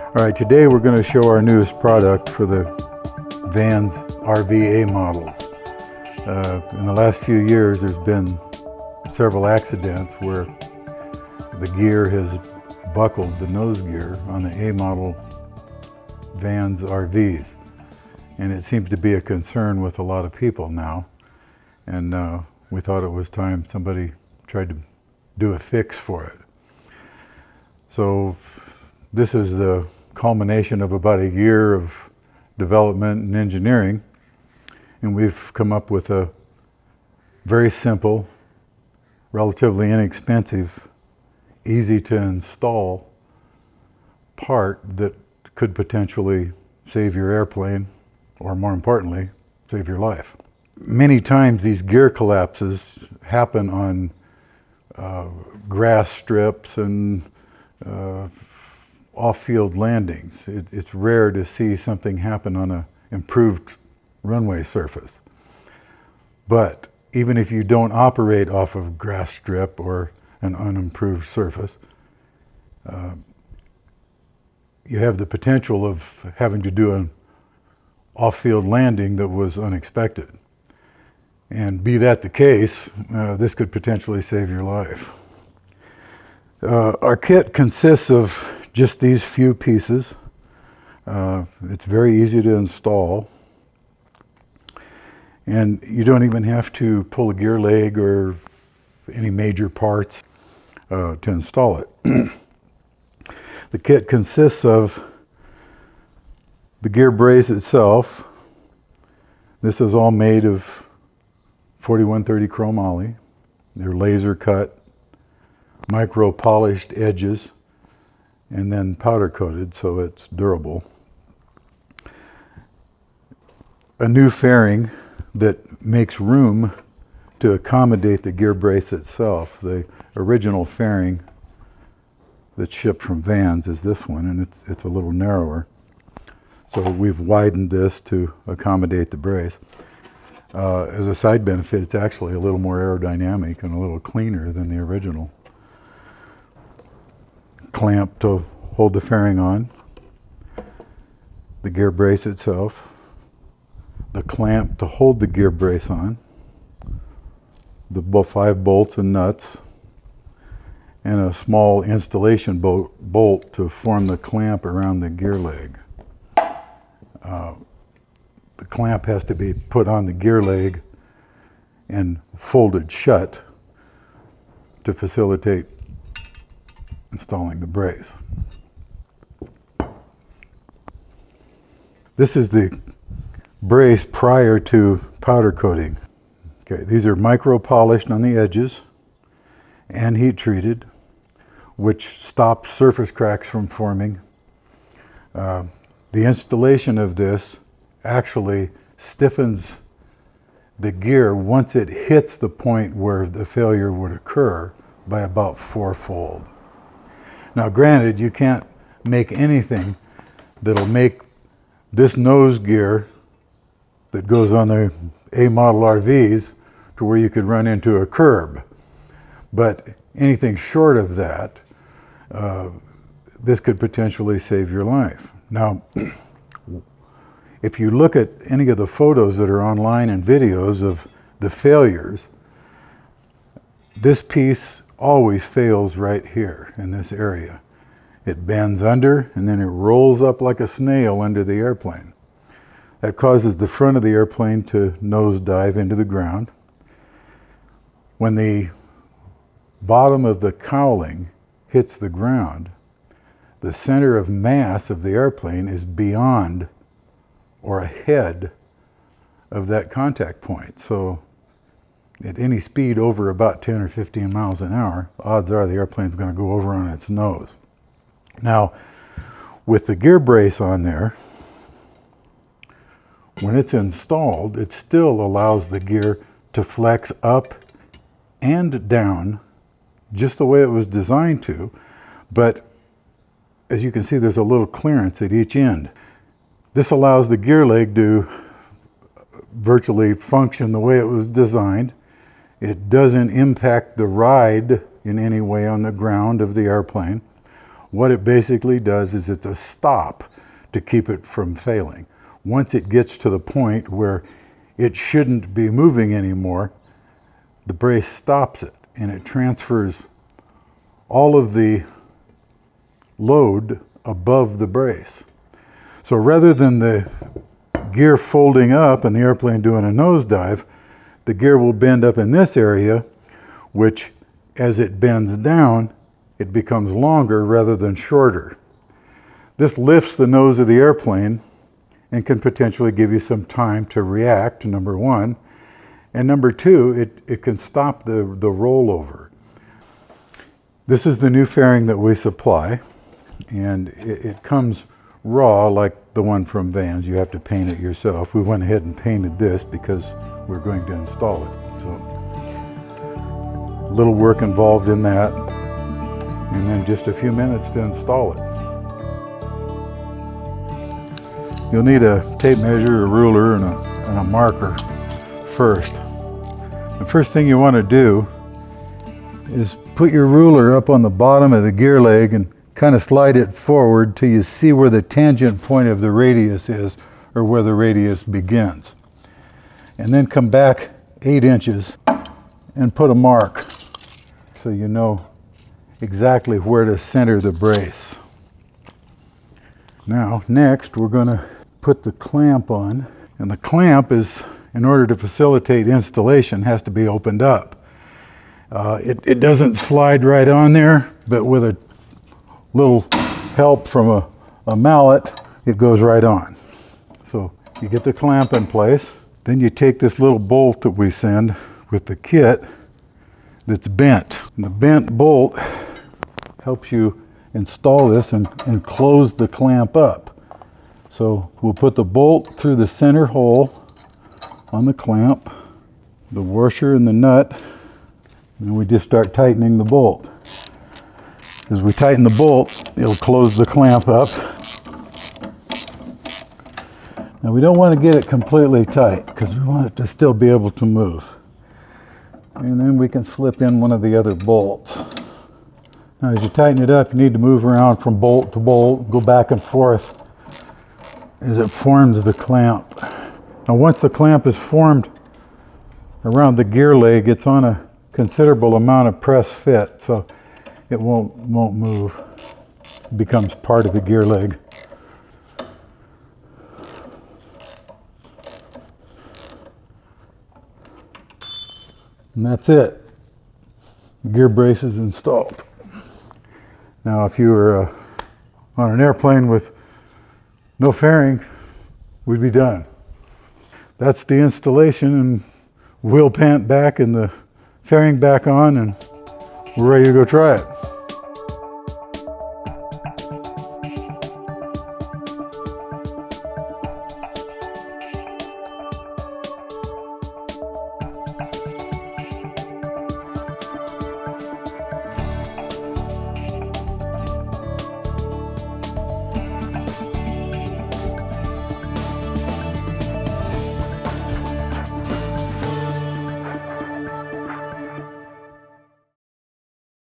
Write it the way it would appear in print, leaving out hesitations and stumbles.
All right, today we're going to show our newest product for the Vans RVA models. In the last few years, there's been several accidents where the gear has buckled, the nose gear, on the A model Vans RVs. And it seems to be a concern with a lot of people now. And we thought it was time somebody tried to do a fix for it. So this is the culmination of about a year of development and engineering, and we've come up with a very simple, relatively inexpensive, easy to install part that could potentially save your airplane, or more importantly, save your life. Many times these gear collapses happen on grass strips and off-field landings. It's rare to see something happen on an improved runway surface. But even if you don't operate off of grass strip or an unimproved surface, you have the potential of having to do an off-field landing that was unexpected. And be that the case, this could potentially save your life. Our kit consists of just these few pieces. It's very easy to install. And you don't even have to pull a gear leg or any major parts to install it. The kit consists of the gear brace itself. This is all made of 4130 chromoly. They're laser cut, micro polished edges, and then powder coated so it's durable. A new fairing that makes room to accommodate the gear brace itself. The original fairing that's shipped from Vans is this one, and it's a little narrower. So we've widened this to accommodate the brace. As a side benefit, it's actually a little more aerodynamic and a little cleaner than the original. Clamp to hold the fairing on, the gear brace itself, the clamp to hold the gear brace on, the 5 bolts and nuts, and a small installation bolt to form the clamp around the gear leg. The clamp has to be put on the gear leg and folded shut to facilitate installing the brace. This is the brace prior to powder coating. Okay, these are micro polished on the edges and heat treated, which stops surface cracks from forming. The installation of this actually stiffens the gear once it hits the point where the failure would occur by about 4-fold. Now granted, you can't make anything that'll make this nose gear that goes on the A model RVs to where you could run into a curb. But anything short of that, this could potentially save your life. Now, if you look at any of the photos that are online and videos of the failures, this piece always fails right here in this area. It bends under and then it rolls up like a snail under the airplane. That causes the front of the airplane to nosedive into the ground. When the bottom of the cowling hits the ground, the center of mass of the airplane is beyond or ahead of that contact point. So at any speed over about 10 or 15 miles an hour, odds are the airplane's going to go over on its nose. Now, with the gear brace on there, when it's installed, it still allows the gear to flex up and down just the way it was designed to, but as you can see, there's a little clearance at each end. This allows the gear leg to virtually function the way it was designed. It doesn't impact the ride in any way on the ground of the airplane What it basically does is it's a stop to keep it from failing. Once it gets to the point where it shouldn't be moving anymore, the brace stops it and it transfers all of the load above the brace. So rather than the gear folding up and the airplane doing a nosedive, the gear will bend up in this area, which as it bends down, it becomes longer rather than shorter. This lifts the nose of the airplane and can potentially give you some time to react, number one. And number two, it can stop the rollover. This is the new fairing that we supply, and it comes raw like the one from Vans. You have to paint it yourself. We went ahead and painted this because we're going to install it. So a little work involved in that, and then just a few minutes to install it. You'll need a tape measure, a ruler, and a marker first. The first thing you want to do is put your ruler up on the bottom of the gear leg and kind of slide it forward till you see where the tangent point of the radius is, or where the radius begins. And then come back 8 inches and put a mark so you know exactly where to center the brace. Now, next we're going to put the clamp on, and the clamp is, in order to facilitate installation, has to be opened up. It doesn't slide right on there, but with a little help from a mallet, it goes right on. So you get the clamp in place, then you take this little bolt that we send with the kit that's bent. And the bent bolt helps you install this and close the clamp up. So we'll put the bolt through the center hole on the clamp, the washer and the nut, and we just start tightening the bolt. As we tighten the bolt, it'll close the clamp up. Now we don't want to get it completely tight because we want it to still be able to move. And then we can slip in one of the other bolts. Now as you tighten it up, you need to move around from bolt to bolt, go back and forth as it forms the clamp. Now once the clamp is formed around the gear leg, it's on a considerable amount of press fit, so it won't move. It becomes part of the gear leg. And that's it. The gear brace is installed. Now if you were on an airplane with no fairing, we'd be done. That's the installation, and wheel pant back and the fairing back on, and we're ready to go try it.